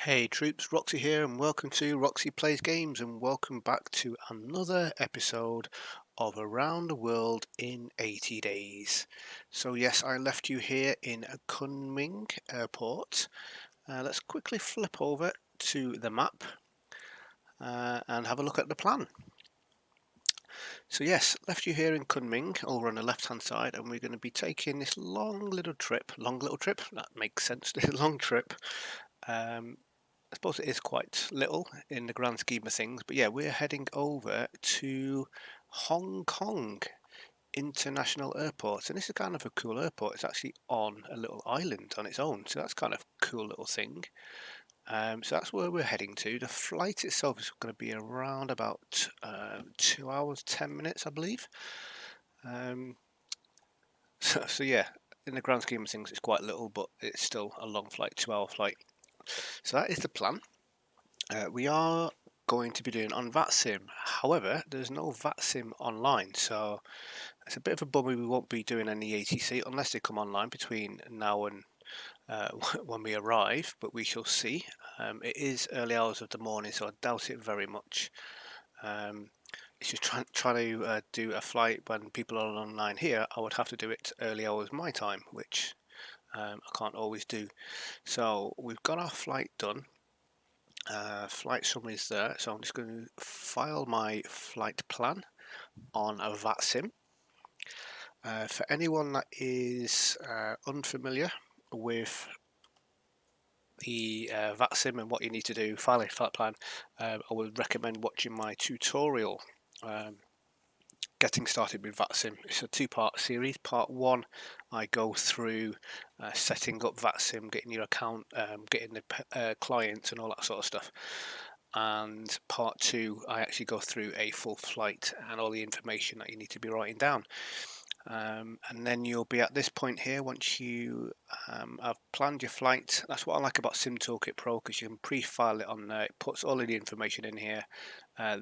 Hey troops, Roxy here and welcome to Roxy Plays Games and welcome back to another episode of Around the World in 80 Days. So yes, I left you here in Kunming Airport. Let's quickly flip over to the map and have a look at the plan. So yes, left you here in Kunming over on the left hand side and we're going to be taking this long little trip, that makes sense, this long trip. I suppose it is quite little in the grand scheme of things, but yeah, we're heading over to Hong Kong International Airport, and this is kind of a cool airport. It's actually on a little island on its own, so that's kind of a cool little thing. So that's where we're heading to. The flight itself is going to be around about 2 hours 10 minutes, I believe. So yeah, in the grand scheme of things, it's quite little, but it's still a long flight, 2 hour flight. So that is the plan. We are going to be doing on Vatsim. However, there's no Vatsim online, so it's a bit of a bummer we won't be doing any ATC unless they come online between now and when we arrive, but we shall see. It is early hours of the morning, so I doubt it very much. If you try to do a flight when people are online here, I would have to do it early hours my time, which I can't always do. So we've got our flight done. Flight summary is there, so I'm just going to file my flight plan on a Vatsim. For anyone that is unfamiliar with the Vatsim and what you need to do, file a flight plan, I would recommend watching my tutorial getting started with Vatsim. It's a two-part series. Part one, I go through setting up Vatsim, getting your account, getting the clients and all that sort of stuff. And part two, I actually go through a full flight and all the information that you need to be writing down. And then you'll be at this point here once you have planned your flight. That's what I like about Sim Toolkit Pro, because you can pre-file it on there. It puts all of the information in here.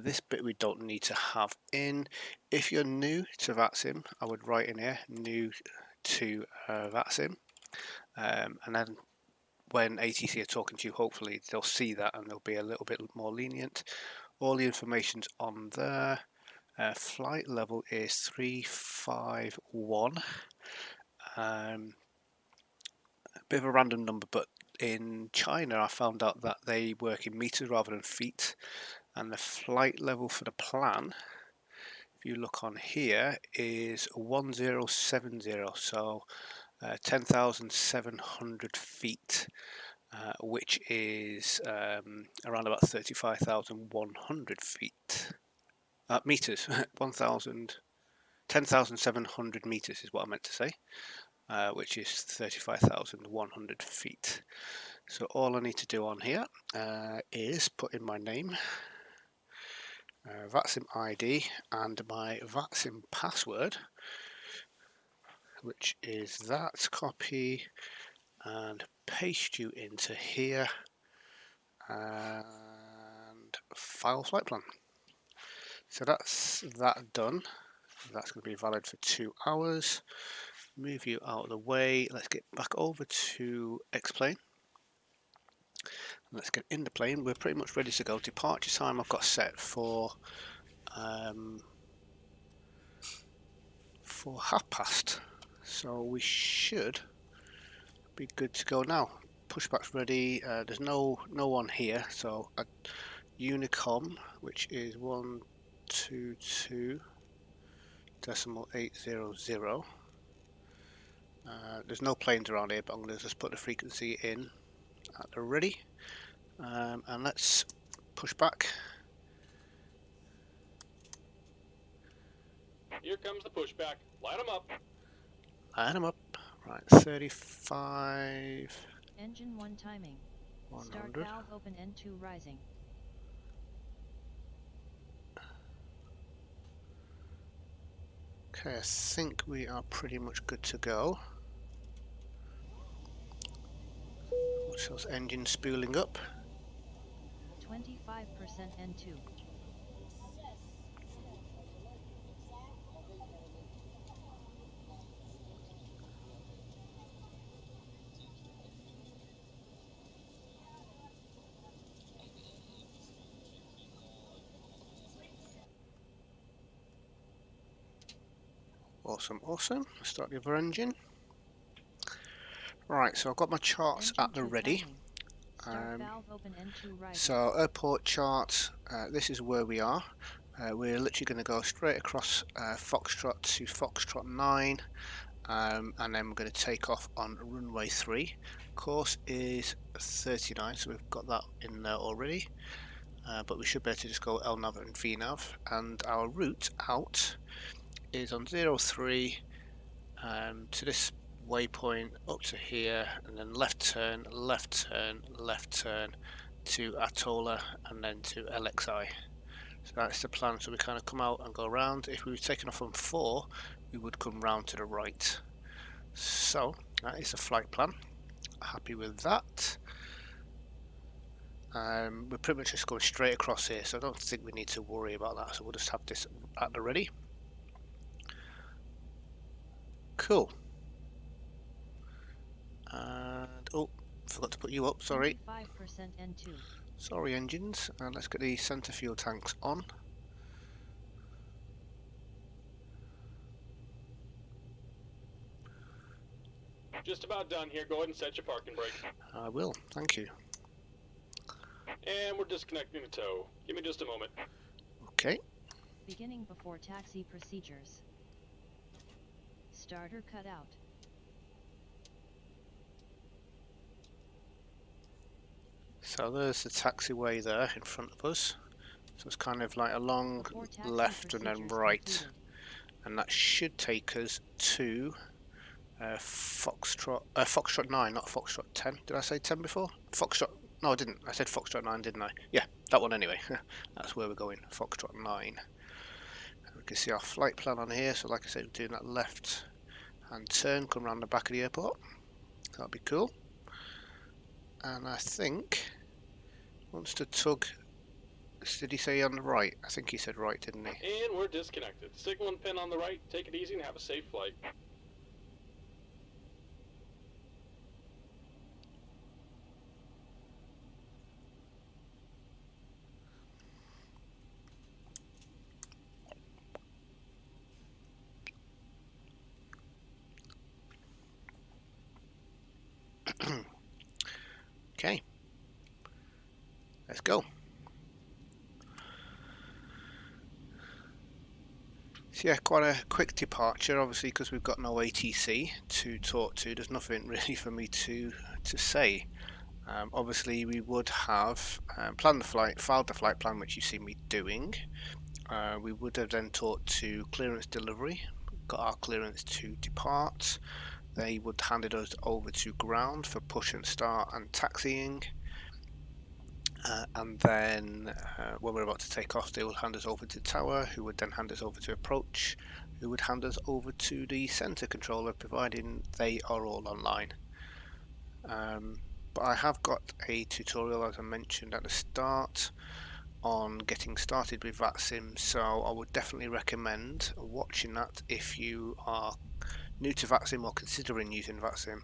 This bit we don't need to have in. If you're new to Vatsim, I would write in here new to Vatsim, and then when ATC are talking to you, hopefully they'll see that and they'll be a little bit more lenient. All the information's on there. Flight level is 351. A bit of a random number, but in China I found out that they work in meters rather than feet, and the flight level for the plan, if you look on here, is 1070, so 10,700 feet, which is around about 35,100 feet. Meters, 10,700 meters is what I meant to say, which is 35,100 feet. So all I need to do on here is put in my name, Vatsim ID, and my Vatsim password, which is that. Copy and paste you into here and file flight plan. So that's that done. That's going to be valid for 2 hours. Move you out of the way. Let's get back over to Xplane. Let's get in the plane. We're pretty much ready to go. Departure time I've got set for 1/2. So we should be good to go now. Pushback's ready. There's no one here. So Unicom, which is 122.800. There's no planes around here, but I'm going to just put the frequency in at the ready, and let's push back. Here comes the pushback. Line them up. Line them up. Right, 35. Engine 1 timing. 100. Start valve open, N2 rising. Okay, I think we are pretty much good to go. Watch those engines spooling up. 25% N2. Awesome, awesome. Let's start the other engine. Right, so I've got my charts Engine at the 2 ready. timing. Start valve open N2 rising. So airport chart, this is where we are. We're literally going to go straight across Foxtrot to Foxtrot 9, and then we're going to take off on runway 3. Course is 39, so we've got that in there already. But we should be able to just go LNAV and VNAV, and our route out is on 03 to this waypoint up to here, and then left turn, left turn, left turn to Atola, and then to LXI. So that's the plan. So we kind of come out and go around. If we were taking off on 4, we would come round to the right. So that is the flight plan. Happy with that. We're pretty much just going straight across here, so I don't think we need to worry about that. So we'll just have this at the ready. Cool. And oh, forgot to put you up. Sorry. 5% N2. Sorry, engines. And let's get the center fuel tanks on. Just about done here. Go ahead and set your parking brake. I will. Thank you. And we're disconnecting the tow. Give me just a moment. Okay. Beginning before taxi procedures. Starter cut out. So there's the taxiway there in front of us. So it's kind of like a long left and then right. Completed. And that should take us to Foxtrot 9, not Foxtrot 10. Did I say 10 before? Foxtrot, no I didn't. I said Foxtrot 9, didn't I? Yeah, that one anyway. That's where we're going, Foxtrot 9. And we can see our flight plan on here. So like I said, we're doing that left hand turn, come around the back of the airport. That'll be cool. And I think once the tug, did he say on the right? I think he said right, didn't he? And we're disconnected. Signal and pin on the right. Take it easy and have a safe flight. Okay, let's go. So yeah, quite a quick departure, obviously, because we've got no ATC to talk to. There's nothing really for me to say. Obviously, we would have planned the flight, filed the flight plan, which you see me doing. We would have then talked to clearance delivery, got our clearance to depart. They would handed us over to ground for push and start and taxiing. And then when we're about to take off, they will hand us over to tower, who would then hand us over to approach, who would hand us over to the center controller, providing they are all online. But I have got a tutorial, as I mentioned at the start, on getting started with Vatsim, so I would definitely recommend watching that if you are new to Vatsim or considering using Vatsim.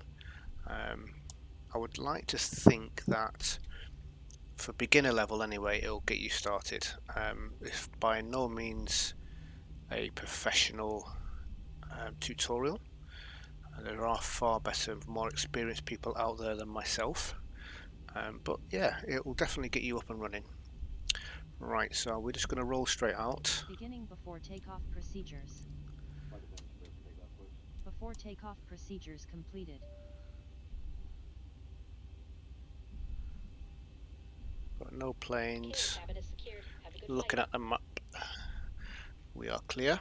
I would like to think that for beginner level anyway, it'll get you started. It's by no means a professional tutorial. There are far better, more experienced people out there than myself. But yeah, it will definitely get you up and running. Right, so we're just going to roll straight out. Beginning before takeoff procedures. Before takeoff procedures completed. Got no planes. Looking at the map, we are clear.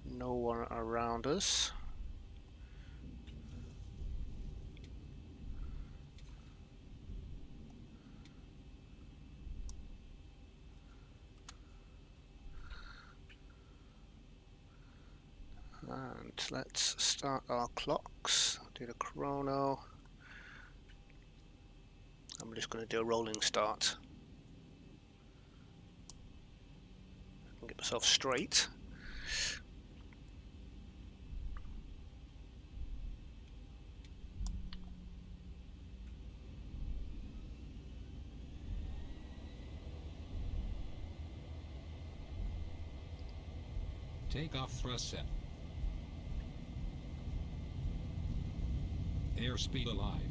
No one around us. And let's start our clocks. Do the chrono. I'm just going to do a rolling start. Get myself straight. Takeoff thrust set. Airspeed alive.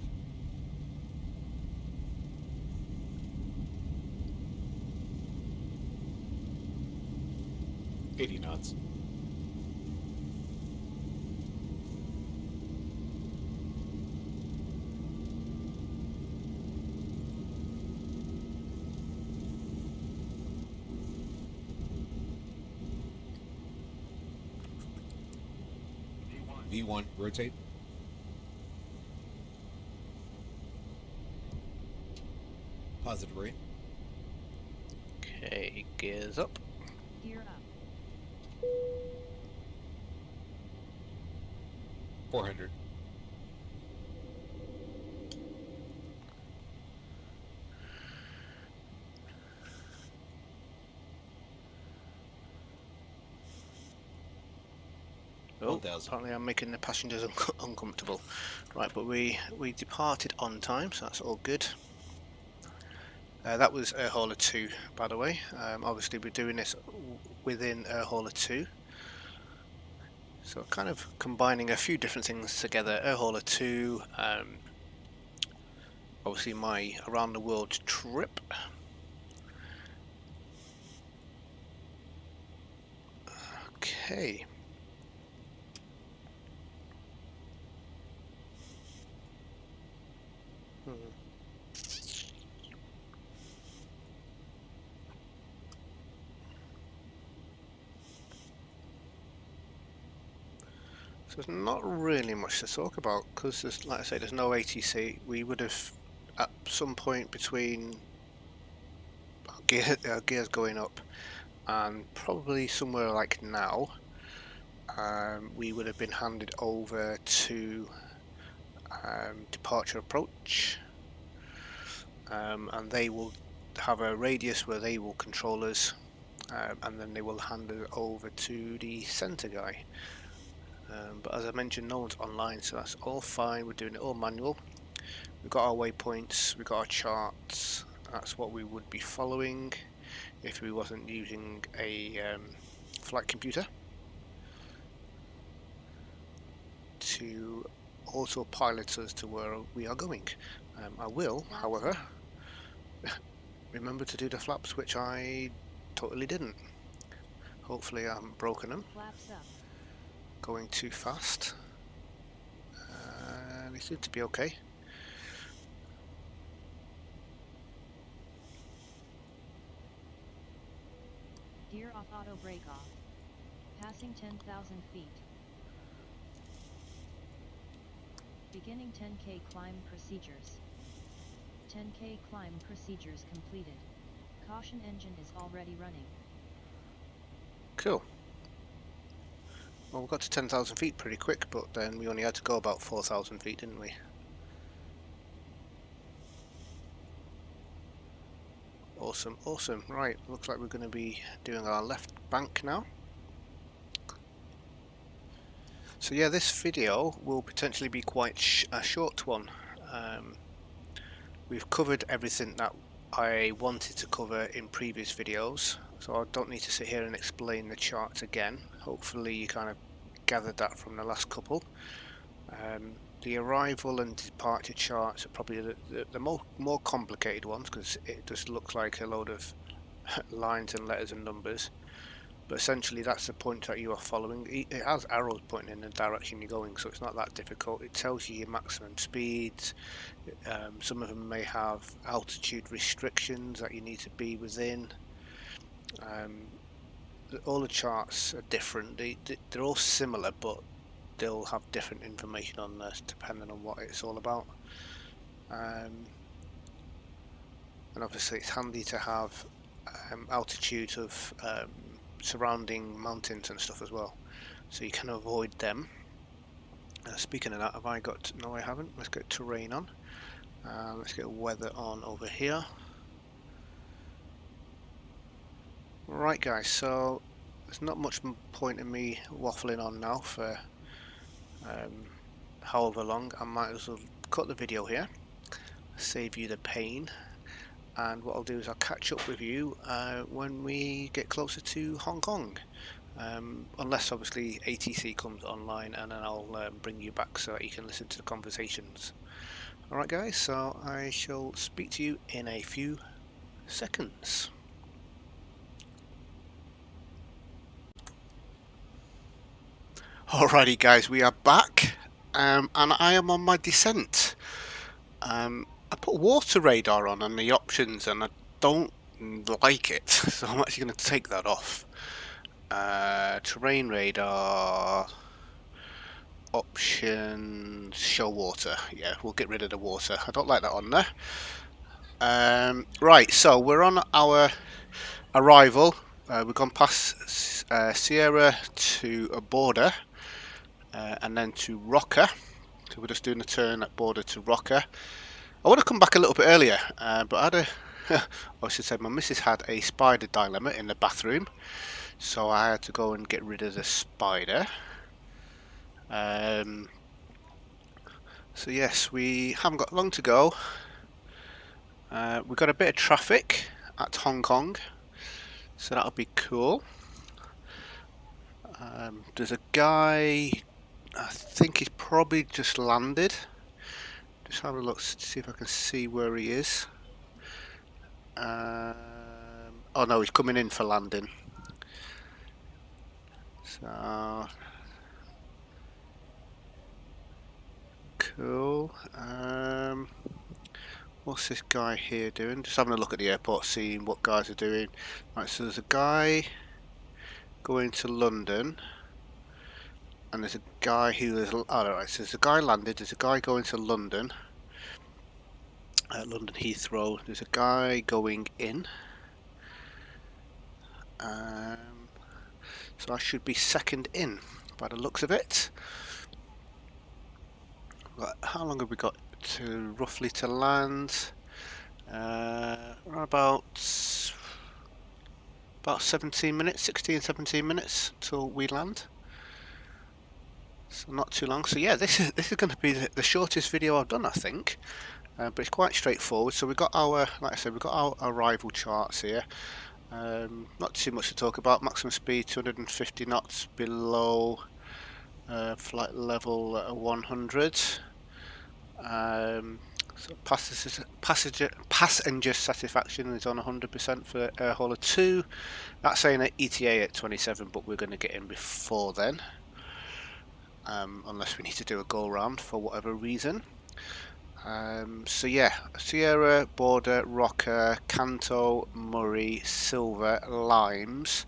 $80 knots. V1, rotate. Positive rate. Okay, gears up. Gear up. 400. Oh, 1,000. apparently I'm making the passengers uncomfortable. Right, but we departed on time, so that's all good. That was Air Hauler 2, by the way. Obviously we're doing this within Air Hauler 2. So kind of combining a few different things together. Air Hauler 2, obviously my around the world trip. Okay. So there's not really much to talk about because, like I say, there's no ATC. We would have at some point between gears going up and probably somewhere like now, we would have been handed over to departure approach, and they will have a radius where they will control us, and then they will hand it over to the center guy. But as I mentioned, no one's online, so that's all fine. We're doing it all manual. We've got our waypoints, we've got our charts. That's what we would be following if we wasn't using a flight computer to autopilot us to where we are going. I will, Flaps however, on. remember to do the flaps, which I totally didn't. Hopefully I haven't broken them. Flaps up. Going too fast. They seem to be okay. Gear off, auto brake off. Passing 10,000 feet. Beginning 10K climb procedures. 10K climb procedures completed. Caution, engine is already running. Cool. Well, we got to 10,000 feet pretty quick, but then we only had to go about 4,000 feet, didn't we? Awesome, awesome. Right, looks like we're going to be doing our left bank now. So yeah, this video will potentially be quite a short one. We've covered everything that I wanted to cover in previous videos, so I don't need to sit here and explain the charts again. Hopefully you kind of gathered that from the last couple. The arrival and departure charts are probably the more complicated ones because it just looks like a load of lines and letters and numbers. But essentially that's the point that you are following. It has arrows pointing in the direction you're going, so it's not that difficult. It tells you your maximum speeds. Some of them may have altitude restrictions that you need to be within. All the charts are different. They're all similar, but they'll have different information on this depending on what it's all about. And obviously it's handy to have altitude of surrounding mountains and stuff as well, so you can avoid them. Speaking of that, have I got... no, I haven't. Let's get terrain on. Let's get weather on over here. Right guys, so there's not much point in me waffling on now for however long. I might as well cut the video here, save you the pain, and what I'll do is I'll catch up with you when we get closer to Hong Kong. unless obviously ATC comes online, and then I'll bring you back so that you can listen to the conversations. Alright guys, so I shall speak to you in a few seconds. Alrighty guys, we are back, and I am on my descent. I put water radar on the options, and I don't like it, so I'm actually going to take that off. Terrain radar, options, show water. Yeah, we'll get rid of the water. I don't like that on there. Right, so we're on our arrival. We've gone past Sierra to a border, and then to Rocker. So we're just doing a turn at border to Rocker. I would have come back a little bit earlier, but I had a I should say my missus had a spider dilemma in the bathroom, so I had to go and get rid of the spider. So yes, we haven't got long to go. We've got a bit of traffic at Hong Kong, so that'll be cool. There's a guy, I think he's probably just landed. Just have a look to see if I can see where he is. Oh no, he's coming in for landing. So cool. What's this guy here doing? Just having a look at the airport, seeing what guys are doing. Right, so there's a guy going to London, and there's a guy who is. Alright, so there's a guy landed. There's a guy going to London. London Heathrow. There's a guy going in. So I should be second in by the looks of it. Right, how long have we got to roughly to land? About 17 minutes, 16-17 minutes till we land. So not too long. So yeah, this is going to be the shortest video I've done, I think. But it's quite straightforward. So we've got our, like I said, we've got our arrival charts here. Not too much to talk about. Maximum speed 250 knots below flight level 100. So passenger satisfaction is on 100% for air hauler 2. That's saying an ETA at 27, but we're going to get in before then, unless we need to do a go round for whatever reason. So yeah, Sierra, Border, Rocker, Canto, Murray, Silver, Limes,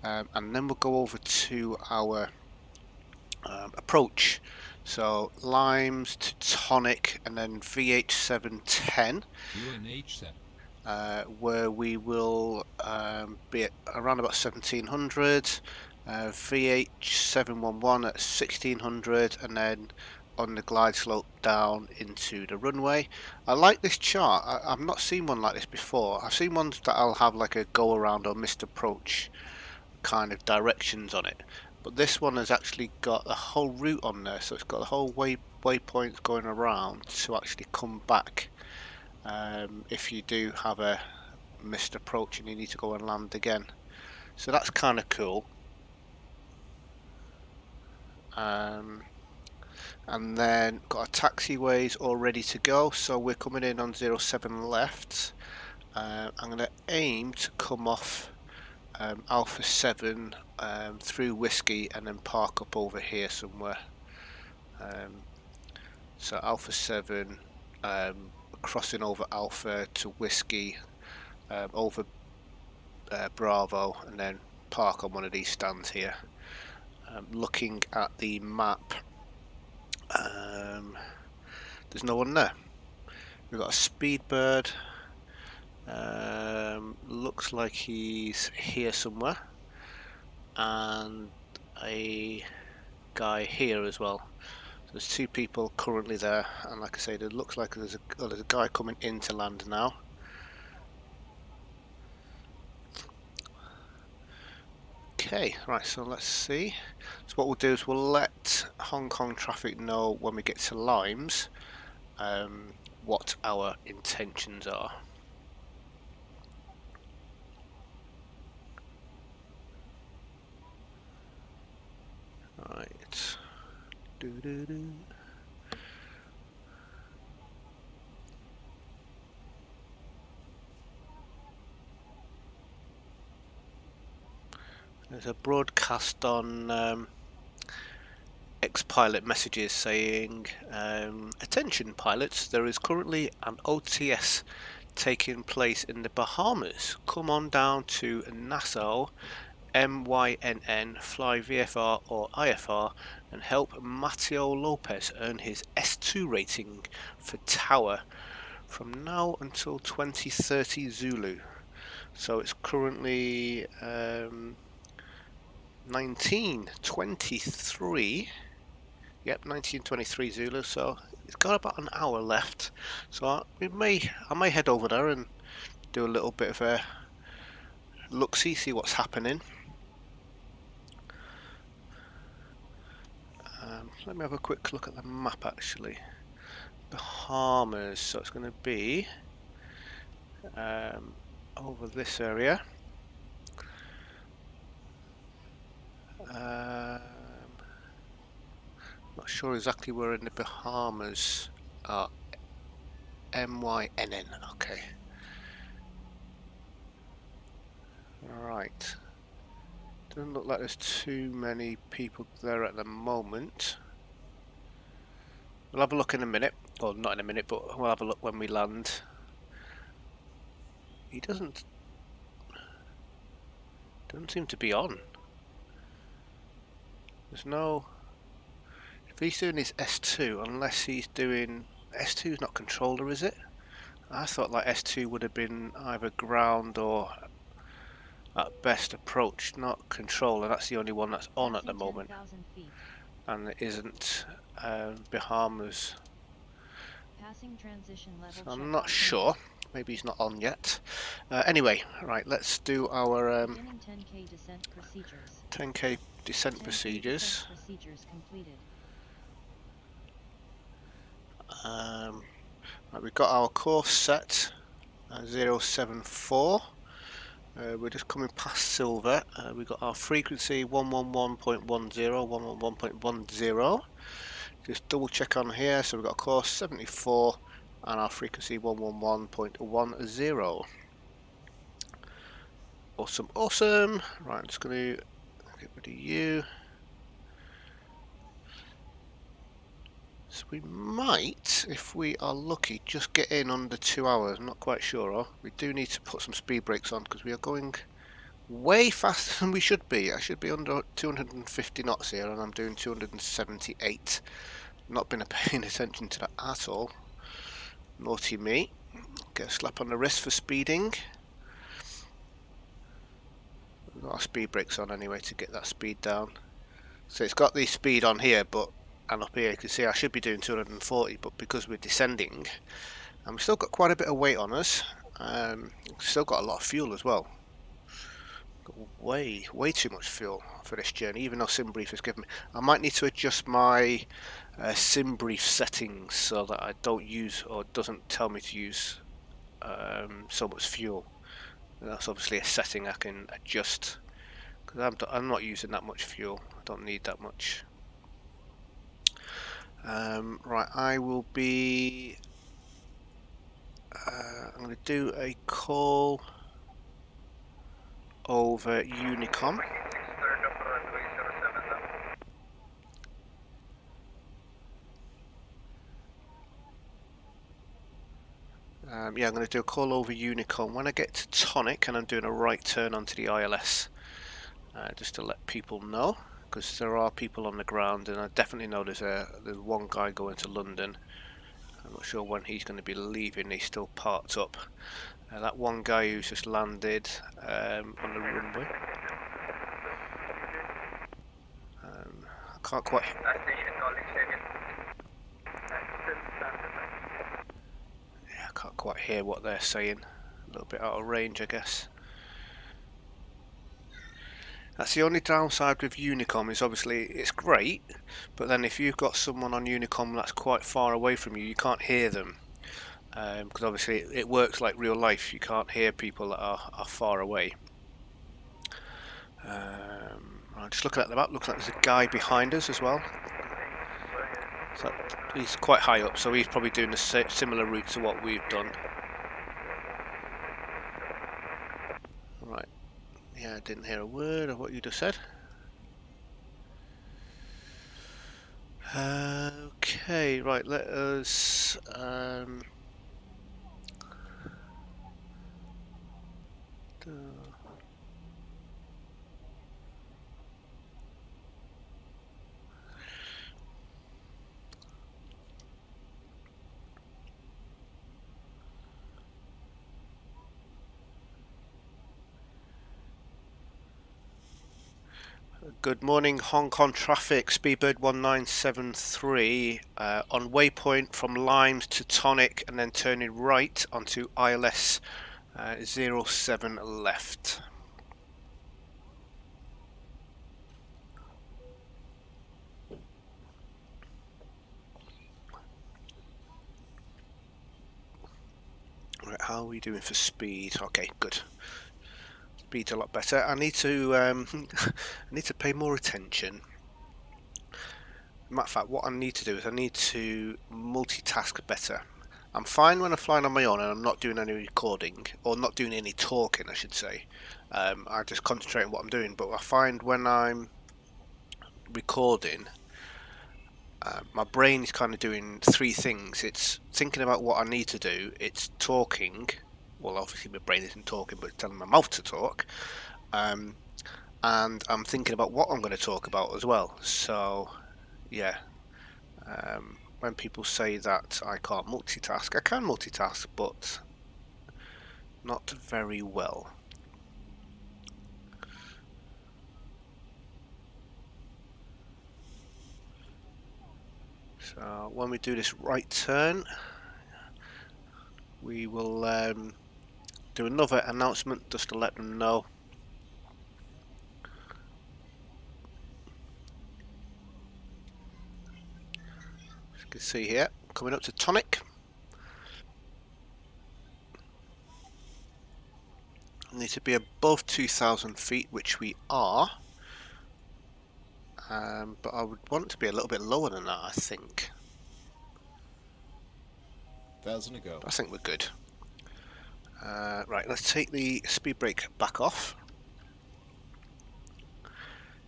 and then we'll go over to our approach. So Limes, Teutonic, and then VH710, where we will be at around about 1700, VH711 at 1600, and then on the glide slope down into the runway. I like this chart. I've not seen one like this before. I've seen ones that I'll have like a go around or missed approach kind of directions on it, but this one has actually got the whole route on there, so it's got the whole waypoints going around to actually come back if you do have a missed approach and you need to go and land again. So that's kind of cool. And then got our taxiways all ready to go, so we're coming in on 07 left. I'm going to aim to come off Alpha 7 through Whiskey and then park up over here somewhere. So Alpha 7 crossing over Alpha to Whiskey, over Bravo, and then park on one of these stands here. Looking at the map, there's no one there. We've got a Speedbird, looks like he's here somewhere, and a guy here as well. So there's two people currently there, and like I said, it looks like there's a guy coming in to land now. Okay, right, so let's see. So what we'll do is we'll let Hong Kong traffic know when we get to Limes what our intentions are. Doo-doo-doo. There's a broadcast on X-Pilot messages saying, attention pilots, there is currently an OTS taking place in the Bahamas. Come on down to Nassau, MYNN, fly VFR or IFR and help Mateo Lopez earn his S2 rating for Tower from now until 2030 Zulu. So it's currently 1923. Yep, 1923 Zulu. So it's got about an hour left. So I may head over there and do a little bit of a look-see, see what's happening. Let me have a quick look at the map actually. Bahamas. So it's going to be over this area. Not sure exactly where in the Bahamas. MYNN. Okay. Right. Doesn't look like there's too many people there at the moment. We'll have a look in a minute. Well, not in a minute, but we'll have a look when we land. He doesn't seem to be on. There's no... If he's doing his S2, unless he's doing... S2 is not controller, is it? I thought like S2 would have been either ground or at best approach, not controller. That's the only one that's on at the moment. And it isn't Bahamas. Passing transition level. So I'm not sure. Maybe he's not on yet. Anyway, right, let's do our 10K descent procedures. 10K descent procedures. Procedures completed. Right, we've got our course set 074. We're just coming past silver. We've got our frequency 111.10, 111.10. Just double check on here. So we've got course 74 and our frequency 111.10. Awesome, awesome. Right, I'm just going to get rid of you. So we might, if we are lucky, just get in under 2 hours. I'm not quite sure. Oh, we do need to put some speed brakes on because we are going way faster than we should be. I should be under 250 knots here and I'm doing 278. Not been paying attention to that at all. Naughty me. Get a slap on the wrist for speeding. We've got our speed brakes on anyway to get that speed down. So it's got the speed on here, but and up here you can see I should be doing 240, but because we're descending and we've still got quite a bit of weight on us, still got a lot of fuel as well. Got way too much fuel for this journey, even though SimBrief has given me. I might need to adjust my SimBrief settings so that I don't use, or doesn't tell me to use so much fuel. And that's obviously a setting I can adjust because I'm not using that much fuel. I don't need that much. Right, I will be I'm going to do a call over Unicom. Yeah, I'm going to do a call over Unicom when I get to Tonic and I'm doing a right turn onto the ILS, just to let people know, because there are people on the ground and I definitely know there's one guy going to London. I'm not sure when he's going to be leaving. He's still parked up. That one guy who's just landed on the runway. I can't quite. Yeah, I can't quite hear what they're saying. A little bit out of range, I guess. That's the only downside with Unicom, is obviously it's great, but then if you've got someone on Unicom that's quite far away from you, you can't hear them. Because obviously it works like real life, you can't hear people that are far away. I'm just looking at the map, looks like there's a guy behind us as well. So he's quite high up, so he's probably doing a similar route to what we've done. Right. Yeah, I didn't hear a word of what you just said. Okay, right, let us good morning, Hong Kong traffic, Speedbird 1973, on waypoint from Limes to Tonic and then turning right onto ILS 07 left. Right, how are we doing for speed? Okay, good. Speed's a lot better. I need to I need to pay more attention. Matter of fact, what I need to do is I need to multitask better. I'm fine when I'm flying on my own and I'm not doing any recording, or not doing any talking, I should say. I just concentrate on what I'm doing, but I find when I'm recording, my brain is kind of doing three things. It's thinking about what I need to do, it's talking, well obviously my brain isn't talking, but it's telling my mouth to talk, and I'm thinking about what I'm going to talk about as well. So yeah, when people say that I can't multitask, I can multitask, but not very well. So when we do this right turn, we will do another announcement just to let them know. As you can see here, coming up to Tonic. Need to be above 2,000 feet, which we are. But I would want to be a little bit lower than that, I think. 1,000 to go. I think we're good. Right, let's take the speed brake back off.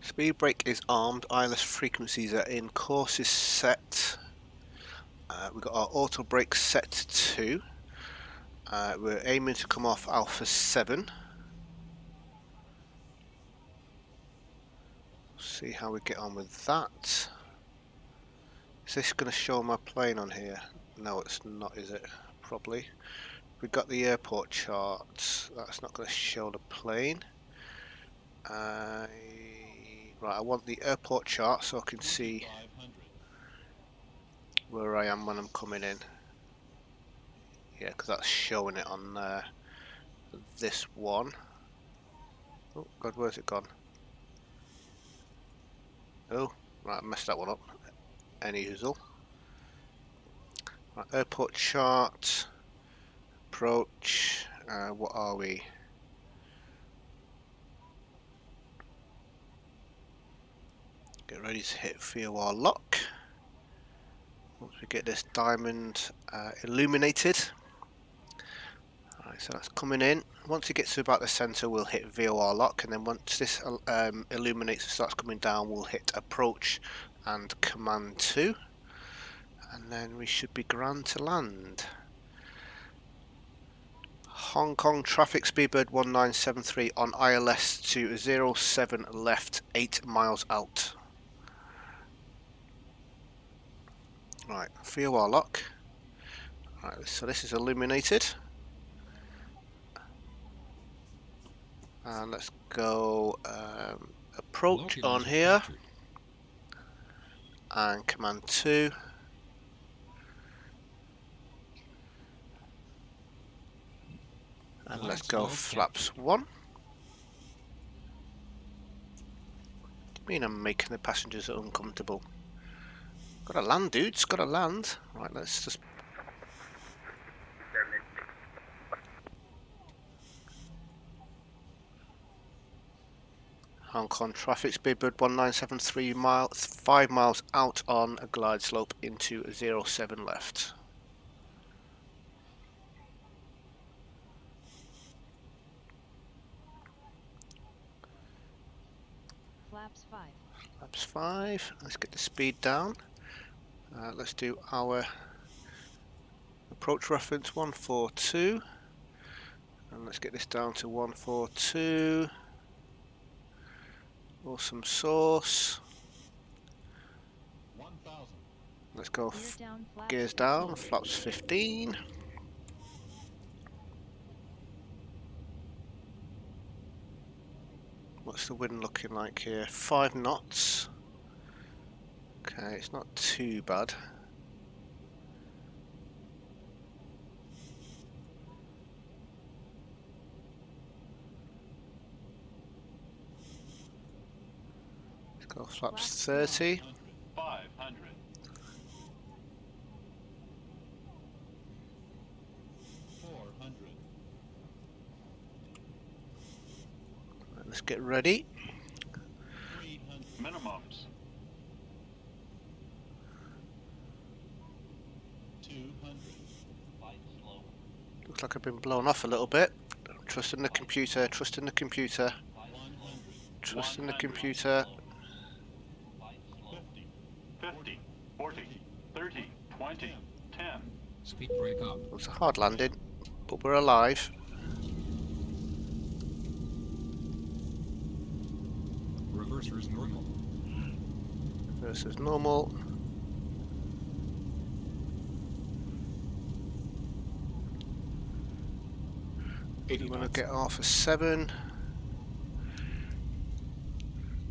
Speed brake is armed, ILS frequencies are in, course is set. We've got our auto brake set to 2. We're aiming to come off Alpha 7. See how we get on with that. Is this going to show my plane on here? No, it's not, is it? Probably. We've got the airport chart. That's not going to show the plane. Right, I want the airport chart so I can see where I am when I'm coming in. Yeah, because that's showing it on this one. Oh God, where's it gone? Oh, right, I messed that one up. Any hoozle. Right, airport chart. Approach. What are we? Get ready to hit VOR lock. Once we get this diamond illuminated. Alright, so that's coming in. Once it gets to about the centre, we'll hit VOR lock, and then once this illuminates and starts coming down, we'll hit approach and command 2, and then we should be grand to land. Hong Kong traffic, Speedbird 1973 on ILS to 07 left, 8 miles out. Right, VOR lock. Right, so this is illuminated. And let's go approach on here. And command 2. And let's go flaps 1. I mean, I'm making the passengers uncomfortable. Gotta land, dudes, gotta land. Right, let's just... Hong Kong traffic, speedbird 1973 miles, 5 miles out on a glide slope into 07 left. Flaps 5. Flaps 5. Let's get the speed down. Let's do our approach reference 142. And let's get this down to 142. Awesome source. 1,000. Let's go Gear down, flaps gears 15. down, flaps 15. What's the wind looking like here? 5 knots. Okay, it's not too bad. Let's go flaps 30. 500. 400. Let's get ready. 300. Minimums. 200. Looks like I've been blown off a little bit. Trust in the computer, trust in the computer, 100. trust in the computer. 50. 50. 40. 30. 20. 10. Speed break up. It was a hard landing, but we're alive. Reverser is normal. Versus normal. I'm going to get off a 7.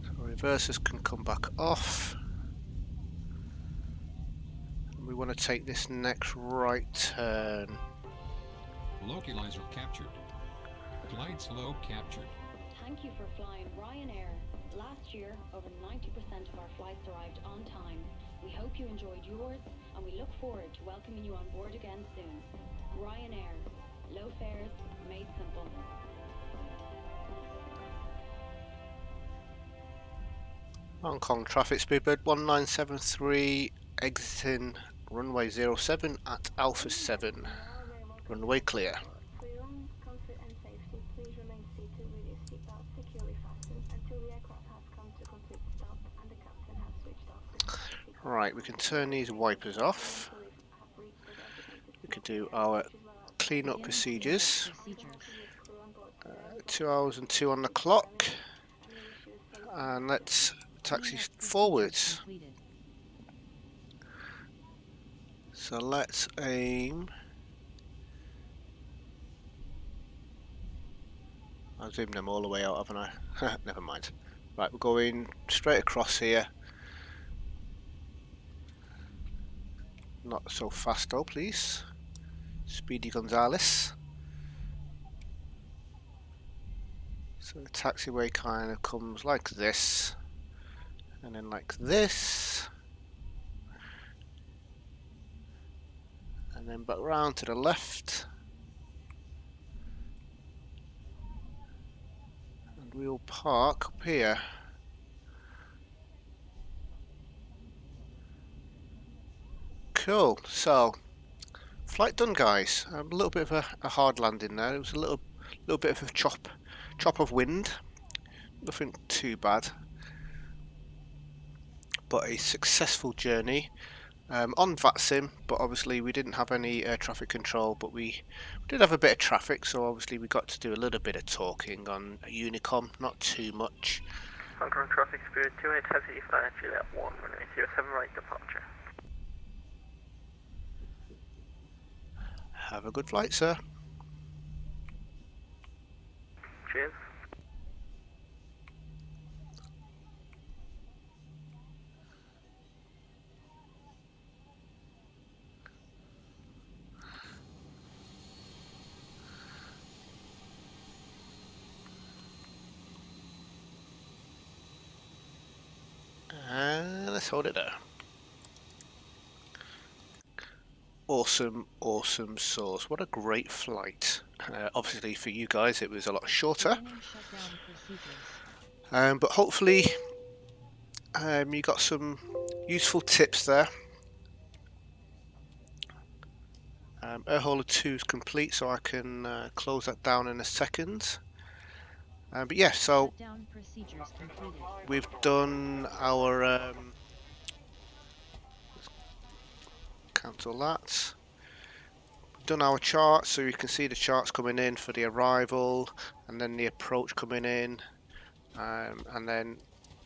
So reversers can come back off. We want to take this next right turn. Localizer captured. Glide slow captured. Thank you for flying Ryanair. Last year, over 90% of our flights arrived on time. We hope you enjoyed yours, and we look forward to welcoming you on board again soon. Ryanair. Low fares, made simple. Hong Kong traffic, speedbird 1973, exiting runway 07 at Alpha 7. Runway clear. For your own comfort and safety, please remain seated with your seatbelt securely fastened until the aircraft has come to complete stop and the captain has switched off the seatbelt. Right, we can turn these wipers off. We could do our clean-up procedures. 2 hours and 2 on the clock. And let's taxi forwards. Completed. So let's aim. I've zoomed them all the way out, haven't I? Never mind. Right, we're going straight across here. Not so fast though, please. Speedy Gonzales. So the taxiway kind of comes like this, and then like this, and then back round to the left, and we'll park up here. Cool. So flight done, guys. A little bit of a hard landing there. It was a little bit of a chop of wind. Nothing too bad, but a successful journey on Vatsim. But obviously we didn't have any air traffic control, but we did have a bit of traffic, so obviously we got to do a little bit of talking on Unicom, not too much. Hong Kong traffic, Spirit 28 Taxi, flight Juliet 1, runway 07 right departure. Have a good flight, sir. Cheers. And let's hold it there. Awesome, awesome source. What a great flight. Obviously for you guys it was a lot shorter. Beginning shutdown procedures. But hopefully you got some useful tips there. Airholder 2 is complete, so I can close that down in a second. But yeah, so Shutdown procedures completed. we've done our cancel that. We've done our charts, so you can see the charts coming in for the arrival, and then the approach coming in, and then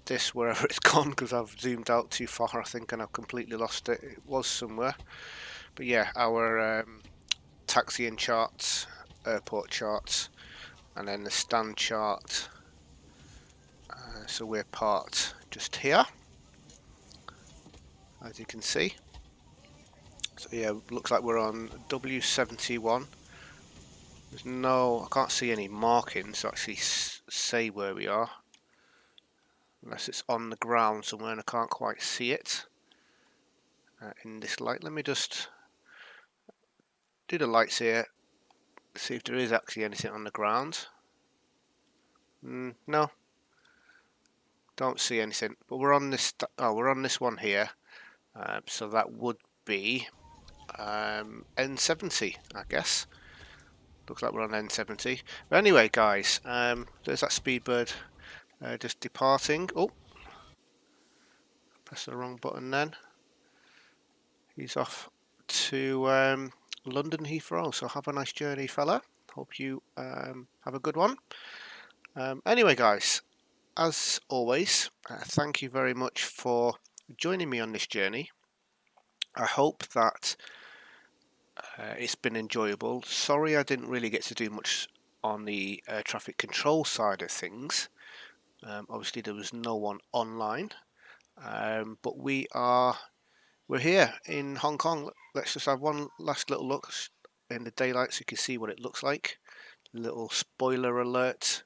this wherever it's gone because I've zoomed out too far, I think, and I've completely lost it. It was somewhere, but yeah, our taxiing charts, airport charts, and then the stand chart. So we're parked just here, as you can see. So yeah, looks like we're on W71. There's no, I can't see any markings to actually say where we are, unless it's on the ground somewhere and I can't quite see it in this light. Let me just do the lights here, see if there is actually anything on the ground. No, don't see anything. But we're on this. Oh, we're on this one here. So that would be N70, I guess. Looks like we're on N70. But anyway, guys, there's that Speedbird just departing. Oh, press the wrong button then. He's off to London Heathrow. So have a nice journey, fella. Hope you have a good one. Anyway, guys, as always, thank you very much for joining me on this journey. I hope that it's been enjoyable. Sorry I didn't really get to do much on the air traffic control side of things. Obviously there was no one online, but we're here in Hong Kong. Let's just have one last little look in the daylight so you can see what it looks like. Little spoiler alert.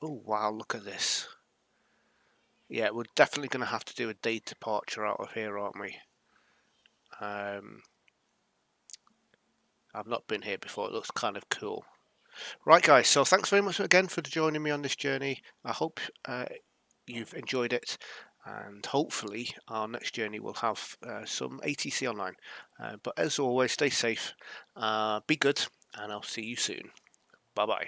Oh wow, look at this. Yeah, we're definitely going to have to do a day departure out of here, aren't we? I've not been here before. It looks kind of cool. Right, guys, so thanks very much again for joining me on this journey. I hope you've enjoyed it, and hopefully our next journey will have some ATC online. But as always, stay safe, be good, and I'll see you soon. Bye-bye.